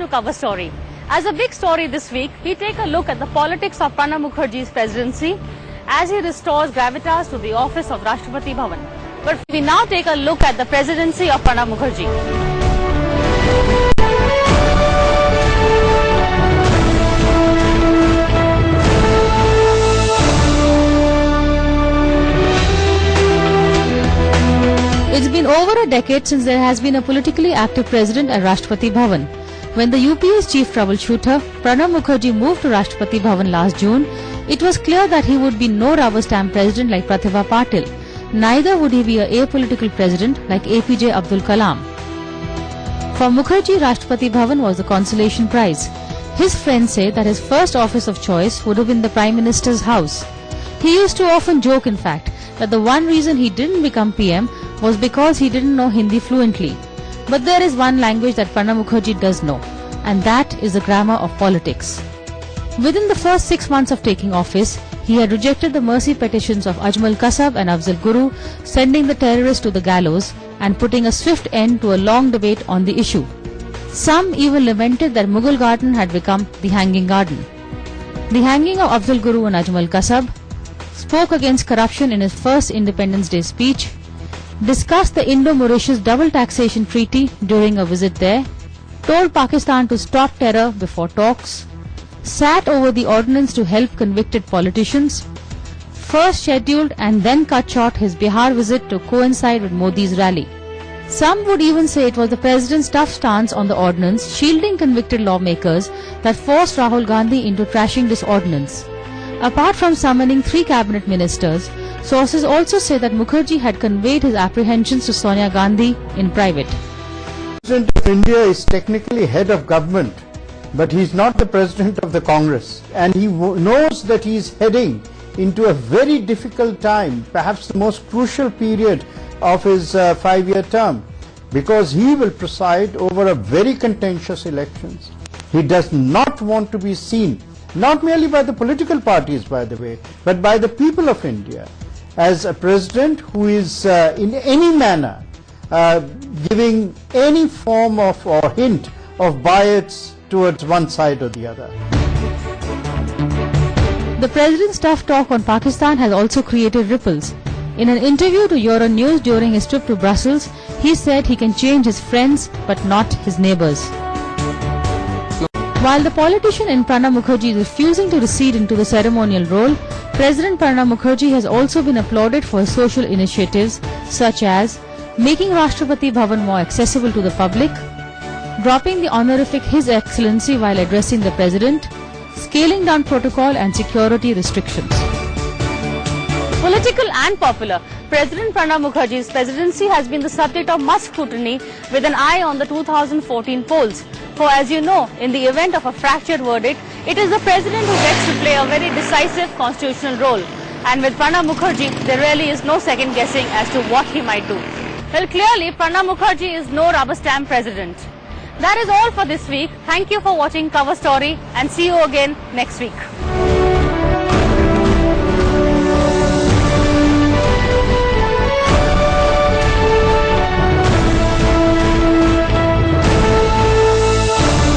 to Cover Story. As a big story this week, we take a look at the politics of Pranab Mukherjee's presidency as he restores gravitas to the office of Rashtrapati Bhavan. But we now take a look at the presidency of Pranab Mukherjee. It's been over a decade since there has been a politically active president at Rashtrapati Bhavan. When the UPA's chief troubleshooter, Pranab Mukherjee, moved to Rashtrapati Bhavan last June, it was clear that he would be no rubber stamp president like Pratibha Patil. Neither would he be a apolitical president like APJ Abdul Kalam. For Mukherjee, Rashtrapati Bhavan was the consolation prize. His friends say that his first office of choice would have been the Prime Minister's house. He used to often joke, in fact, that the one reason he didn't become PM was because he didn't know Hindi fluently. But there is one language that Pranab Mukherjee does know, and that is the grammar of politics. Within the first 6 months of taking office, he had rejected the mercy petitions of Ajmal Kasab and Afzal Guru, sending the terrorists to the gallows and putting a swift end to a long debate on the issue. Some even lamented that Mughal garden had become the hanging garden. The hanging of Afzal Guru and Ajmal Kasab, spoke against corruption in his first Independence Day speech, discussed the Indo-Mauritius double taxation treaty during a visit there, told Pakistan to stop terror before talks, sat over the ordinance to help convicted politicians, first scheduled and then cut short his Bihar visit to coincide with Modi's rally. Some would even say it was the president's tough stance on the ordinance shielding convicted lawmakers that forced Rahul Gandhi into trashing this ordinance. Apart from summoning 3 cabinet ministers, sources also say that Mukherjee had conveyed his apprehensions to Sonia Gandhi in private. The President of India is technically head of government, but he is not the President of the Congress, and he knows that he is heading into a very difficult time, perhaps the most crucial period of his 5-year term, because he will preside over a very contentious elections. He does not want to be seen, not merely by the political parties, by the way, but by the people of India, as a president who is in any manner giving any form of or hint of bias towards one side or the other. The president's tough talk on Pakistan has also created ripples. In an interview to Euronews during his trip to Brussels, he said he can change his friends but not his neighbours. While the politician in Pranab Mukherjee is refusing to recede into the ceremonial role, President Pranab Mukherjee has also been applauded for his social initiatives such as making Rashtrapati Bhavan more accessible to the public, dropping the honorific His Excellency while addressing the President, scaling down protocol and security restrictions. Political and popular, President Pranab Mukherjee's presidency has been the subject of much scrutiny with an eye on the 2014 polls. For as you know, in the event of a fractured verdict, it is the President who gets to play a very decisive constitutional role. And with Pranab Mukherjee, there really is no second guessing as to what he might do. Well, clearly, Pranab Mukherjee is no rubber stamp president. That is all for this week. Thank you for watching Cover Story and see you again next week.